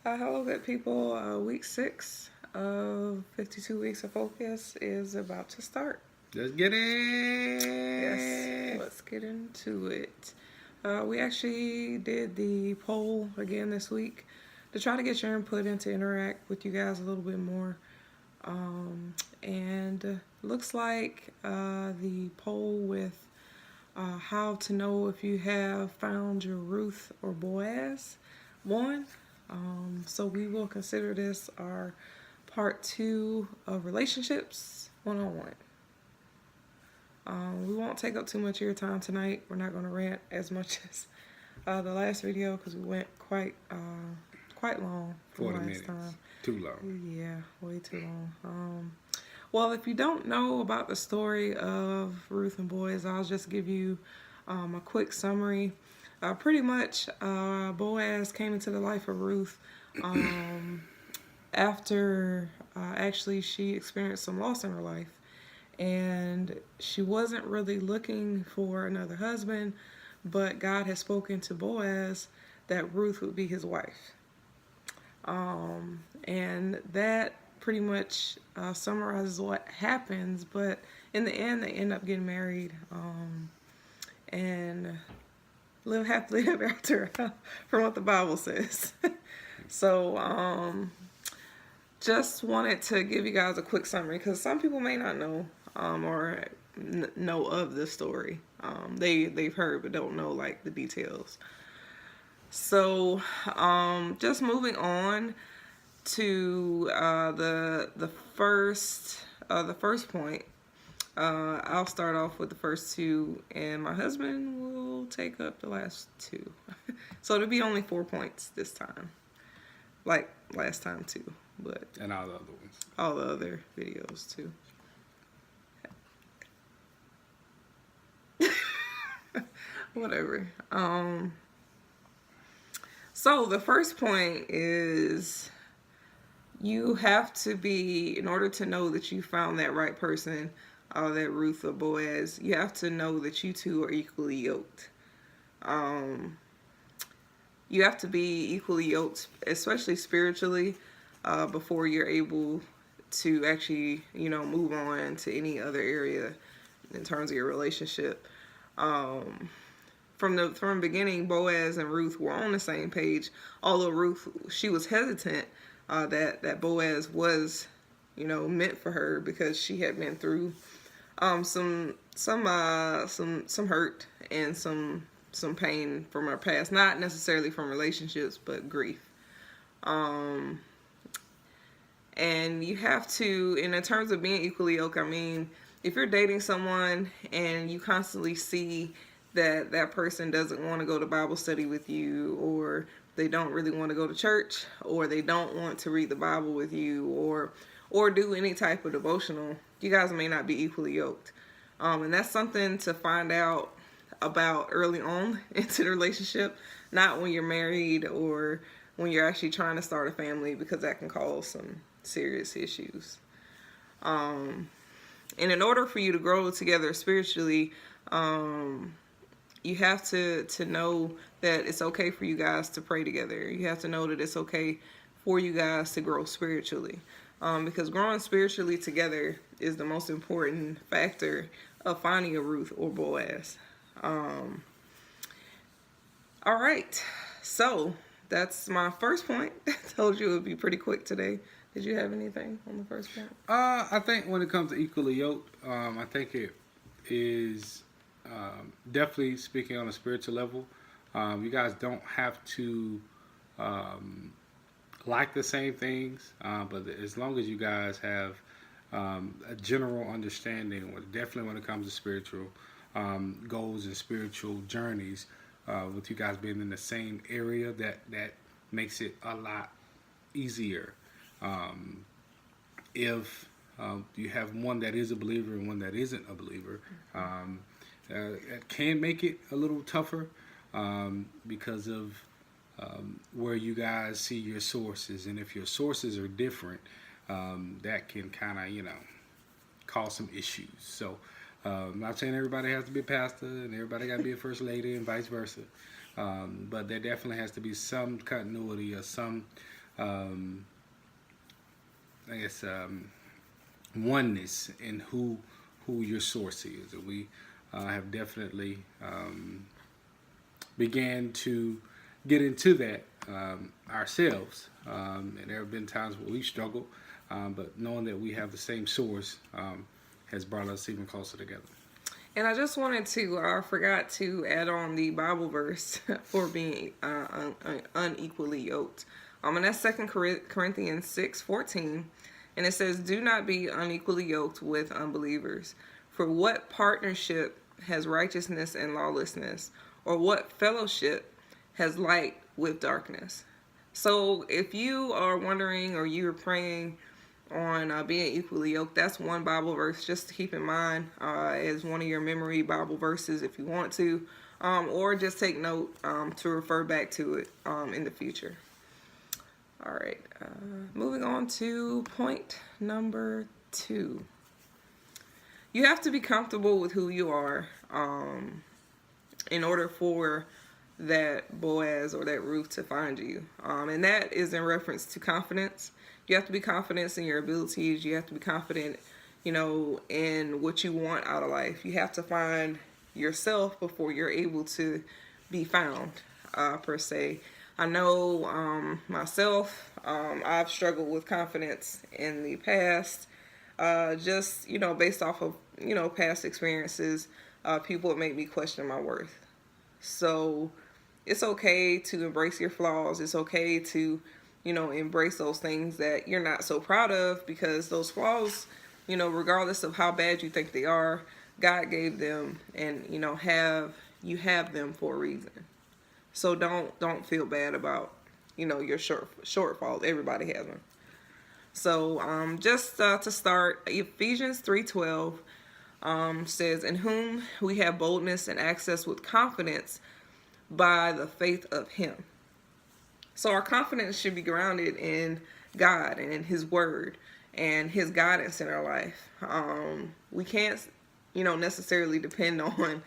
Hello, good people. Week 6 of 52 Weeks of Focus is about to start. Let's get Yes, it. let's get into it. We actually did the poll again this week to try to get your input and to interact with you guys a little bit more. And looks like the poll with how to know if you have found your Ruth or Boaz won. So we will consider this our part 2 of relationships 101. We won't take up too much of your time tonight. We're not going to rant as much as the last video because we went quite long for 40 last minutes. time. Too long. Yeah, way too long. Well, if you don't know about the story of Ruth and Boaz, I'll just give you a quick summary. Pretty much, Boaz came into the life of Ruth after actually she experienced some loss in her life. And she wasn't really looking for another husband, but God had spoken to Boaz that Ruth would be his wife. And that pretty much summarizes what happens, but in the end, they end up getting married and live happily ever after, from what the Bible says. So, just wanted to give you guys a quick summary because some people may not know or know of the story. They've heard but don't know like the details. So, just moving on to the first point. I'll start off with the first two, and my husband will take up the last two. So it'll be only 4 points this time, like last time too, but And all the other ones. all the other videos too. Whatever. So the first point is you have to be, in order to know that you found that right person, that Ruth or Boaz, you have to know that you two are equally yoked. You have to be equally yoked, especially spiritually, before you're able to actually, move on to any other area in terms of your relationship. From the beginning, Boaz and Ruth were on the same page. Although Ruth, she was hesitant that Boaz was, meant for her because she had been through some hurt and some pain from her past, not necessarily from relationships, but grief. And you have to, in terms of being equally yoked, I mean, if you're dating someone and you constantly see that person doesn't want to go to Bible study with you, or they don't really want to go to church, or they don't want to read the Bible with you, or do any type of devotional, you guys may not be equally yoked. And that's something to find out about early on into the relationship, not when you're married or when you're actually trying to start a family, because that can cause some serious issues. And in order for you to grow together spiritually, you have to know that it's okay for you guys to pray together. You have to know that it's okay for you guys to grow spiritually. Because growing spiritually together is the most important factor of finding a Ruth or Boaz. All right, so that's my first point. I told you it would be pretty quick today. Did you have anything on the first point? I think when it comes to equally yoked, I think it is definitely speaking on a spiritual level. You guys don't have to like the same things, but as long as you guys have a general understanding, definitely when it comes to spiritual goals and spiritual journeys, with you guys being in the same area, that makes it a lot easier. If you have one that is a believer and one that isn't a believer, it can make it a little tougher because of where you guys see your sources. And if your sources are different, that can kind of, cause some issues. So I'm not saying everybody has to be a pastor and everybody got to be a first lady and vice versa. But there definitely has to be some continuity or some I guess oneness in who your source is, and we have definitely began to get into that ourselves. And there have been times where we struggled, but knowing that we have the same source has brought us even closer together. And I just wanted to, I forgot to add on the Bible verse for being unequally yoked. And that's 2 Corinthians 6:14. And it says, "Do not be unequally yoked with unbelievers. For what partnership has righteousness and lawlessness? Or what fellowship has light with darkness?" So if you are wondering or you're praying on being equally yoked, that's one Bible verse just to keep in mind as one of your memory Bible verses if you want to, or just take note to refer back to it in the future. All right, moving on to point number 2. You have to be comfortable with who you are in order for that Boaz or that Ruth to find you. And that is in reference to confidence. You have to be confident in your abilities. You have to be confident, in what you want out of life. You have to find yourself before you're able to be found, per se. I know myself, I've struggled with confidence in the past, just, based off of, past experiences. People would make me question my worth. So it's okay to embrace your flaws. It's okay to, embrace those things that you're not so proud of, because those flaws, regardless of how bad you think they are, God gave them, and, you have them for a reason. So don't feel bad about, your shortfalls. Everybody has them. So just to start, Ephesians 3:12 says, "In whom we have boldness and access with confidence by the faith of him." So our confidence should be grounded in God and in his word and his guidance in our life. We can't, necessarily depend on,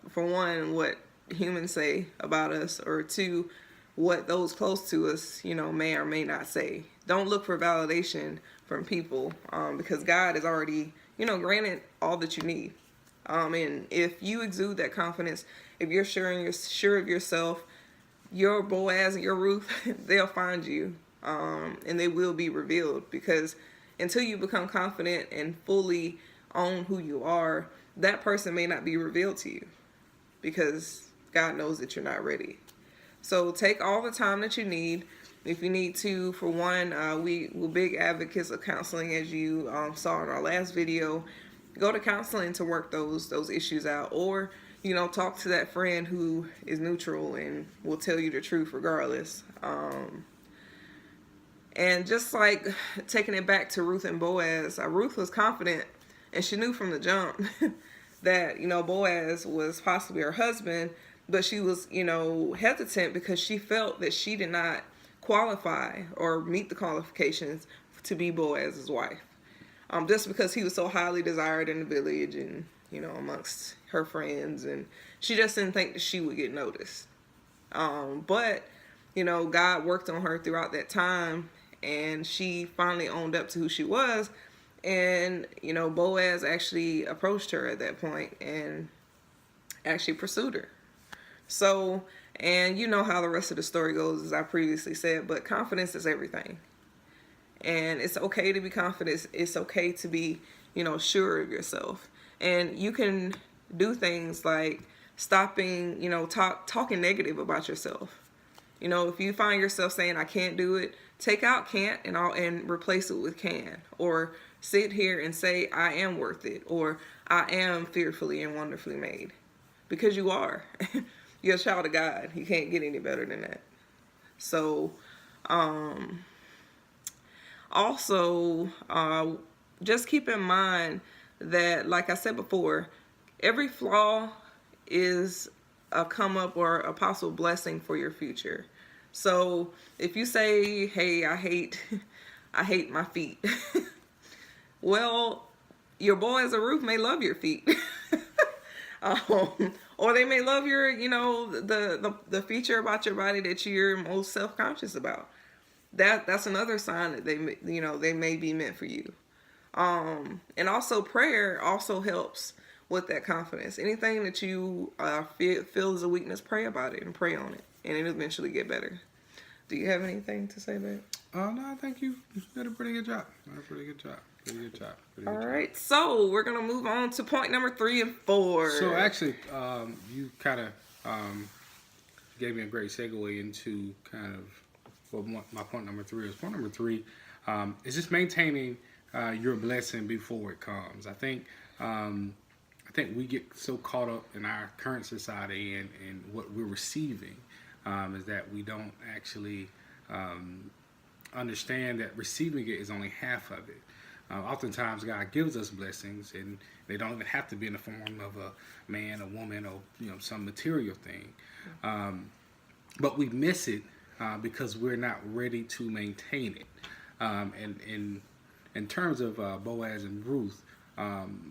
for one, what humans say about us, or two, what those close to us, may or may not say. Don't look for validation from people, because God has already, granted all that you need. And if you exude that confidence, if you're sure of yourself, your Boaz and your Ruth, they'll find you, and they will be revealed, because until you become confident and fully own who you are, that person may not be revealed to you, because God knows that you're not ready. So take all the time that you need. If you need to, for one, we're big advocates of counseling, as you saw in our last video. Go to counseling to work those issues out, or talk to that friend who is neutral and will tell you the truth regardless. And just like taking it back to Ruth and Boaz, Ruth was confident, and she knew from the jump that Boaz was possibly her husband, but she was hesitant because she felt that she did not qualify or meet the qualifications to be Boaz's wife, just because he was so highly desired in the village and amongst her friends, and she just didn't think that she would get noticed. But God worked on her throughout that time, and she finally owned up to who she was. And Boaz actually approached her at that point and actually pursued her. So, and how the rest of the story goes, as I previously said, but confidence is everything. And it's okay to be confident. It's okay to be, sure of yourself. And you can do things like stopping, talking negative about yourself. If you find yourself saying, "I can't do it," take out "can't" and replace it with "can." Or sit here and say, "I am worth it," or "I am fearfully and wonderfully made," because you are. You're a child of God. You can't get any better than that. So, also, just keep in mind that, like I said before, every flaw is a come up or a possible blessing for your future. So if you say, "Hey, I hate my feet," well, your Boaz or Ruth may love your feet. Or they may love your, the feature about your body that you're most self-conscious about. that's another sign that they may be meant for you. And also prayer also helps with that confidence. Anything that you feel is a weakness, pray about it and pray on it, and it'll eventually get better. Do you have anything to say, babe? No, I think you did a pretty good job. Pretty good job. All right, so we're gonna move on to point number 3 and 4. So actually, you kind of gave me a great segue into kind of what my point number 3 is. Point number 3 is just maintaining your blessing before it comes. I think we get so caught up in our current society and what we're receiving is that we don't actually understand that receiving it is only half of it. Oftentimes, God gives us blessings, and they don't even have to be in the form of a man, a woman, or some material thing. But we miss it because we're not ready to maintain it. And in terms of Boaz and Ruth,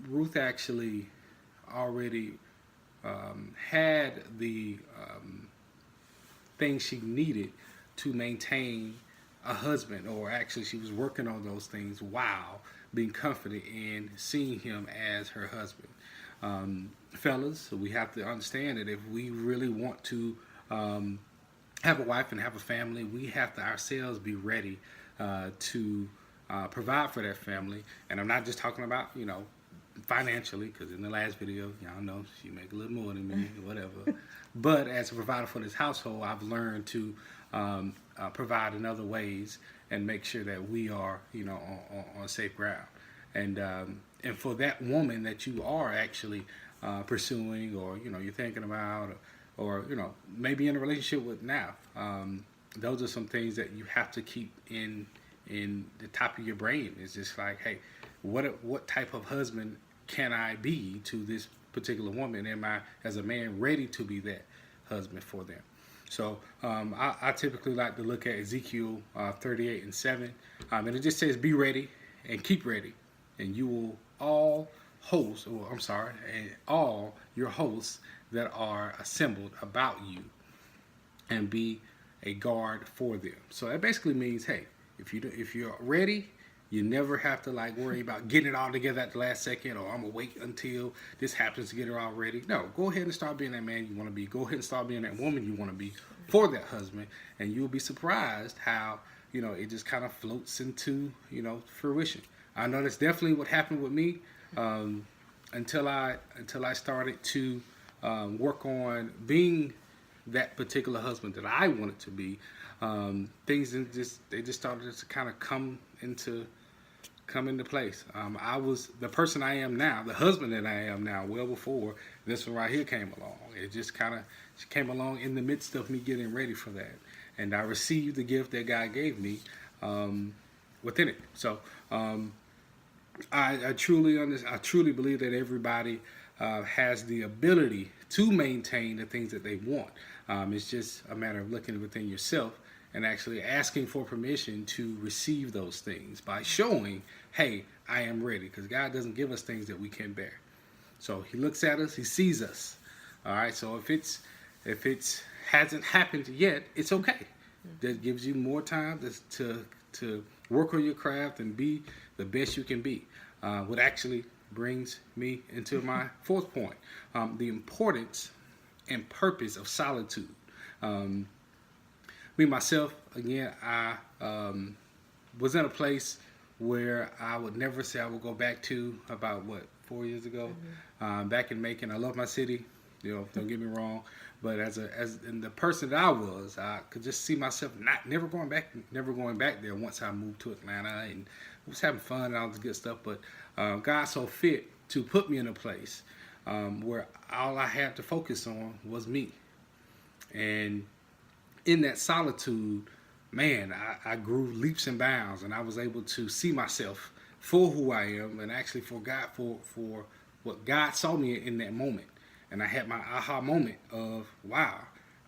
Ruth actually already had the things she needed to maintain a husband, or actually she was working on those things while being confident in seeing him as her husband. Fellas, we have to understand that if we really want to have a wife and have a family, we have to ourselves be ready to provide for that family. And I'm not just talking about, financially, because in the last video, y'all know she make a little more than me, whatever. But as a provider for this household, I've learned to provide in other ways and make sure that we are, on safe ground. And for that woman that you are actually pursuing, or you're thinking about, or maybe in a relationship with now, those are some things that you have to keep in the top of your brain. It's just like, hey, what type of husband can I be to this particular woman? Am I, as a man, ready to be that husband for them? So I typically like to look at Ezekiel 38:7, and it just says, "Be ready and keep ready, and you will all your hosts that are assembled about you, and be a guard for them." So that basically means, hey, if you're ready, you never have to worry about getting it all together at the last second, or I'm gonna wait until this happens to get it all ready. No, go ahead and start being that man you want to be. Go ahead and start being that woman you want to be for that husband, and you'll be surprised how it just kind of floats into fruition. I know that's definitely what happened with me until I started to work on being that particular husband that I wanted to be. Things just started to kind of come into place. I was the person I am now, the husband that I am now, well before this one right here came along. It just kind of came along in the midst of me getting ready for that, and I received the gift that God gave me within it. So I truly believe that everybody has the ability to maintain the things that they want. It's just a matter of looking within yourself and actually asking for permission to receive those things by showing, hey, I am ready. Because God doesn't give us things that we can't bear. So He looks at us, He sees us. All right. So if it hasn't happened yet, it's okay. That gives you more time to work on your craft and be the best you can be. What actually brings me into my 4th point, the importance and purpose of solitude. Me, myself, again, I was in a place where I would never say I would go back to about, 4 years ago, back in Macon. I love my city, don't get me wrong. But as the person that I was, I could just see myself never going back there once I moved to Atlanta, and was having fun and all this good stuff. But God saw fit to put me in a place where all I had to focus on was me. And in that solitude, man, I grew leaps and bounds, and I was able to see myself for who I am, and actually for God, for what God saw me in that moment. And I had my aha moment of, wow,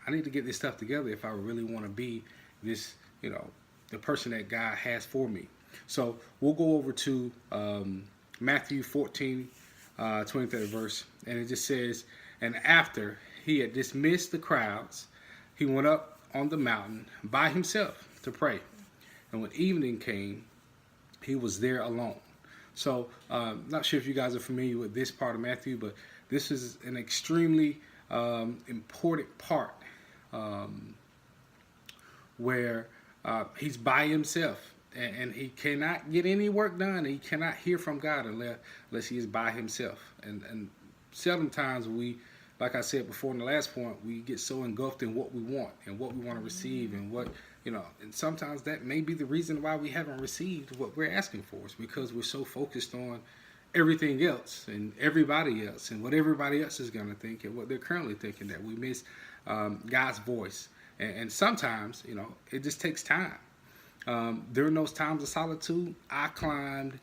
I need to get this stuff together if I really want to be this, the person that God has for me. So we'll go over to Matthew 14, 23rd verse, and it just says, "And after he had dismissed the crowds, he went up on the mountain by himself to pray. And when evening came, he was there alone. So, not sure if you guys are familiar with this part of Matthew, but this is an extremely important part um, where he's by himself and he cannot get any work done. He cannot hear from God unless he is by himself. And seldom times we, like I said before in the last point, we get so engulfed in what we want and what we want to receive and what, and sometimes that may be the reason why we haven't received what we're asking for, is because we're so focused on everything else and everybody else and what everybody else is going to think and what they're currently thinking, that we miss God's voice. And sometimes, it just takes time. During those times of solitude, I climbed,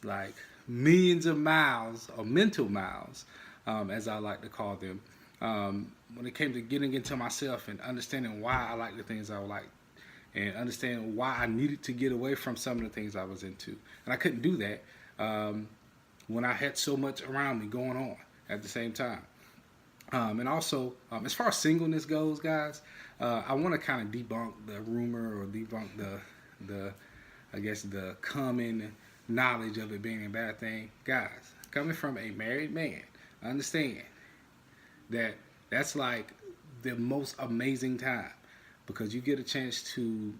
like millions of miles, or mental miles, as I like to call them, when it came to getting into myself and understanding why I like the things I like, and understanding why I needed to get away from some of the things I was into. And I couldn't do that when I had so much around me going on at the same time. And also, as far as singleness goes, guys, I want to kind of debunk the rumor or debunk the I guess the common knowledge of it being a bad thing. Guys, coming from a married man, understand that that's like the most amazing time, because you get a chance to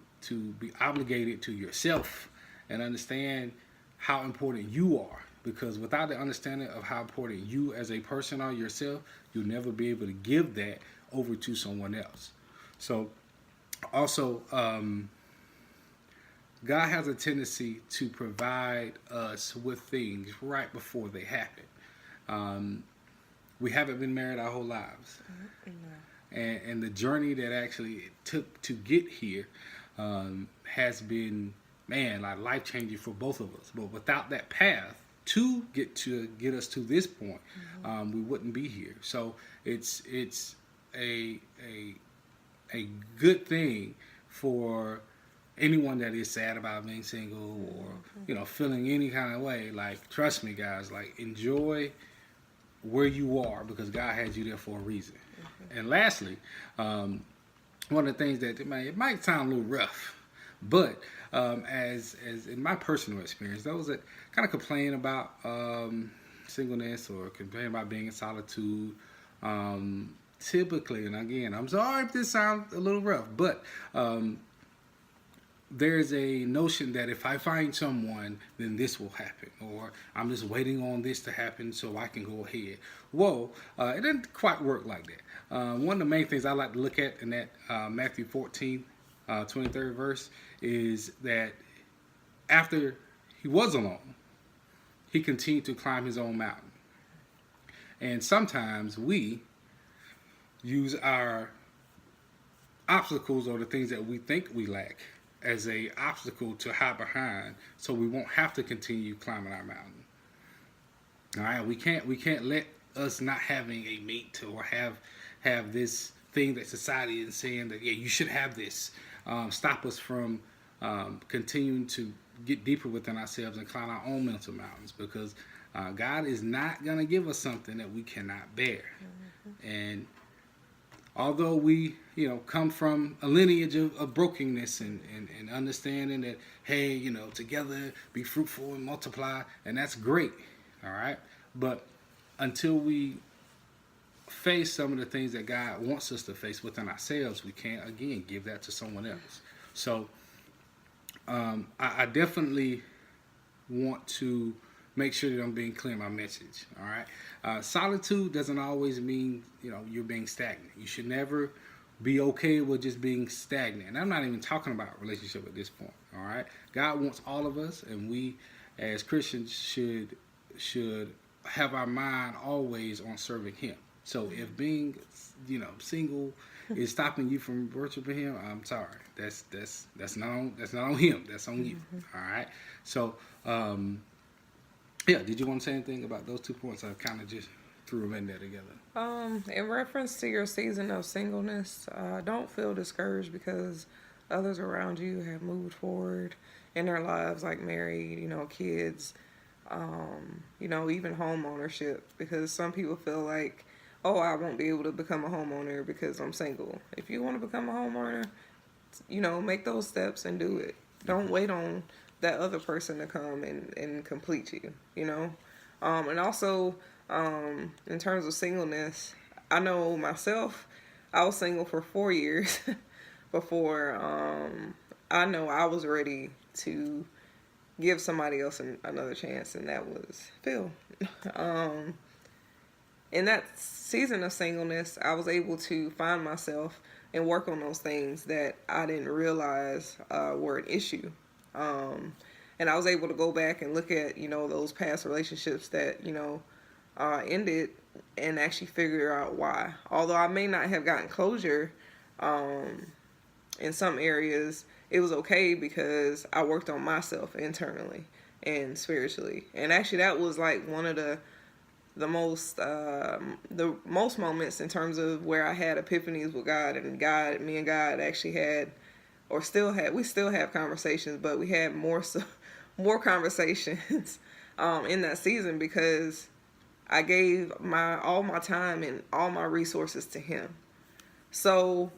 be obligated to yourself and understand how important you are. Because without the understanding of how important you as a person are yourself, you'll never be able to give that over to someone else. So also, God has a tendency to provide us with things right before they happen. We haven't been married our whole lives. And the journey that actually it took to get here has been, like life-changing for both of us. But without that path to get us to this point, we wouldn't be here. So it's a good thing for anyone that is sad about being single or feeling any kind of way. Like, trust me, guys, like, enjoy where you are, because God has you there for a reason. And lastly, one of the things that it might sound a little rough, but as in my personal experience, those that kind of complain about singleness or complain about being in solitude, typically, and again, I'm sorry if this sounds a little rough, but there's a notion that if I find someone, then this will happen, or I'm just waiting on this to happen so I can go ahead. Whoa, it doesn't quite work like that. One of the main things I like to look at in that Matthew 14, 23rd verse is that after he was alone, he continued to climb his own mountain. And sometimes we use our obstacles or the things that we think we lack as a obstacle to hide behind, so we won't have to continue climbing our mountain. All right, we can't let us not having a mate or have this thing that society is saying that you should have this stop us from continuing to get deeper within ourselves and climb our own mental mountains, because God is not going to give us something that we cannot bear. And although we, come from a lineage of brokenness and understanding that, hey, together be fruitful and multiply, and that's great, all right? But until we face some of the things that God wants us to face within ourselves, we can't, again, give that to someone else. So I definitely want to make sure that I'm being clear in my message, all right? Solitude doesn't always mean, you're being stagnant. You should never be okay with just being stagnant. And I'm not even talking about relationship at this point, all right? God wants all of us, and we as Christians should have our mind always on serving him. So if being, single is stopping you from worshiping him, I'm sorry. That's not on him. That's on you. All right. So did you want to say anything about those 2 points? I kind of just threw them in there together. In reference to your season of singleness, don't feel discouraged because others around you have moved forward in their lives, like married, kids, even home ownership, because some people feel like, oh, I won't be able to become a homeowner because I'm single. If you want to become a homeowner, make those steps and do it. Don't wait on that other person to come and complete you, And also, in terms of singleness, I know myself, I was single for 4 years before I know I was ready to give somebody else another chance, and that was Phil. In that season of singleness, I was able to find myself and work on those things that I didn't realize were an issue. And I was able to go back and look at, those past relationships that, ended and actually figure out why. Although I may not have gotten closure in some areas, it was okay because I worked on myself internally and spiritually. And actually that was like one of the most moments in terms of where I had epiphanies with God, and me and God actually had, or still had, we still have conversations, but we had more conversations in that season because I gave all my time and all my resources to Him. So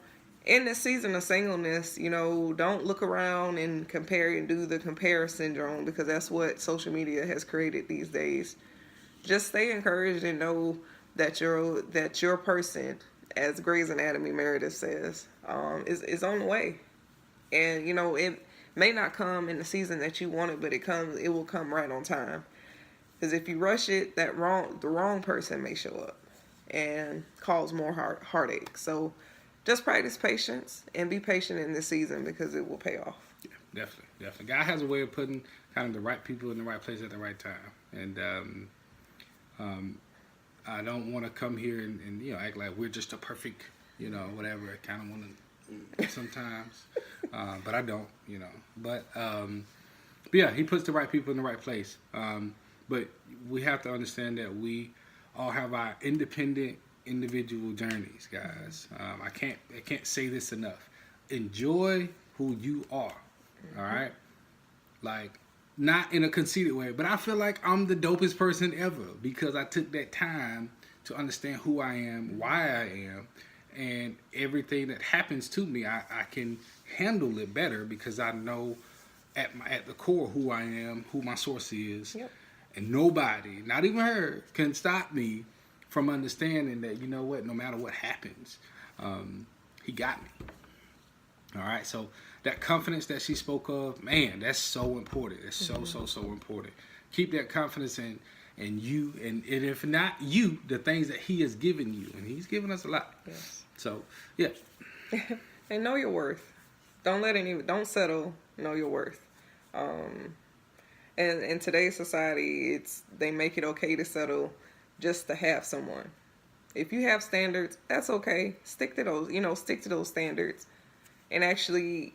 in this season of singleness, don't look around and compare and do the compare syndrome, because that's what social media has created these days. Just stay encouraged and know that your person, as Grey's Anatomy Meredith says, is on the way. And it may not come in the season that you want it, but it will come right on time. Because if you rush it, the wrong person may show up and cause more heartache. So just practice patience and be patient in this season, because it will pay off. Yeah, definitely. God has a way of putting kind of the right people in the right place at the right time. And I don't want to come here and act like we're just a perfect, whatever. I kind of want to sometimes, but I don't, But yeah, He puts the right people in the right place. But we have to understand that we all have our independent, individual journeys, guys. I can't say this enough. Enjoy who you are. All right, like, not in a conceited way, but I feel like I'm the dopest person ever because I took that time to understand who I am, why I am, and everything that happens to me, I can handle it better because I know at the core who I am, who my source is. Yep. And nobody, not even her, can stop me from understanding that, no matter what happens, He got me. All right, so that confidence that she spoke of, man, that's so important. It's so important. Keep that confidence in you, and if not you, the things that He has given you, and He's given us a lot. Yes. So, yeah. And know your worth. Don't settle. Know your worth. And in today's society, they make it okay to settle just to have someone. If you have standards, that's okay. Stick to those. Stick to those standards. And actually,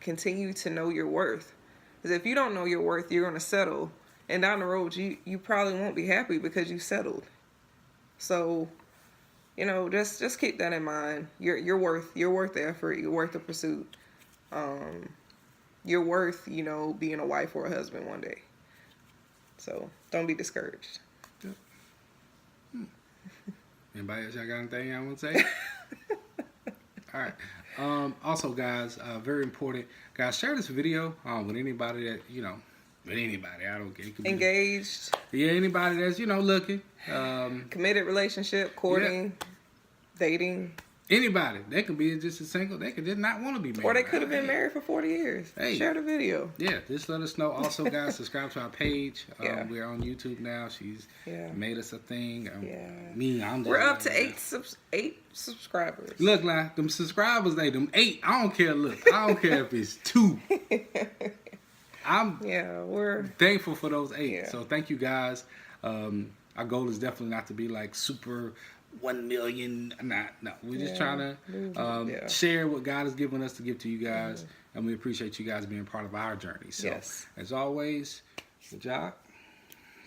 continue to know your worth. Because if you don't know your worth, you're going to settle. And down the road, you probably won't be happy because you settled. So, just keep that in mind. You're worth the effort. You're worth the pursuit. You're worth, being a wife or a husband one day. So don't be discouraged. Yep. Anybody else, y'all got anything I want to say? All right. Also, guys, very important, guys, share this video with anybody that with anybody. I don't care. It could be engaged. Yeah, anybody that's looking. Committed relationship, courting, dating. Anybody. They could be just a single. They could just not want to be married. Or they could have been married for 40 years. Hey. Share the video. Yeah, just let us know. Also, guys, subscribe to our page. We're on YouTube now. She's made us a thing. We're up to 8 subscribers. Look, now, them subscribers, them 8. I don't care. Look, I don't care if it's 2. We're thankful for those 8. Yeah. So thank you, guys. Our goal is definitely not to be like super 1 million. No. We're just trying to share what God has given us to give to you guys, and we appreciate you guys being part of our journey. So, as always, good job.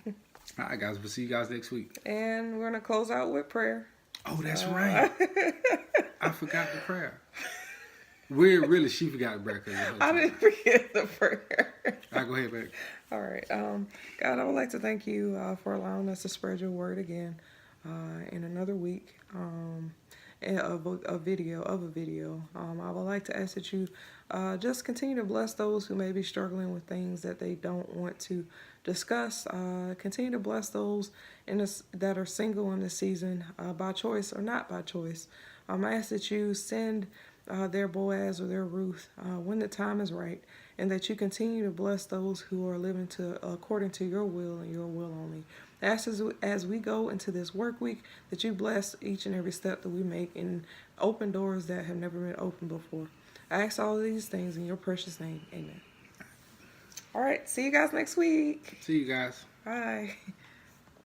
All right, guys. We'll see you guys next week. And we're gonna close out with prayer. Oh, that's right. I forgot the prayer. She forgot the prayer. I didn't forget the prayer. All right, go ahead, baby. All right. God, I would like to thank you for allowing us to spread your word again in another week. a video. I would like to ask that you just continue to bless those who may be struggling with things that they don't want to discuss. Continue to bless those that are single in this season, by choice or not by choice. I ask that you send their Boaz or their Ruth when the time is right, and that you continue to bless those who are living according to your will and your will only. As we go into this work week, that you bless each and every step that we make and open doors that have never been opened before. I ask all of these things in your precious name. Amen. All right. See you guys next week. See you guys. Bye.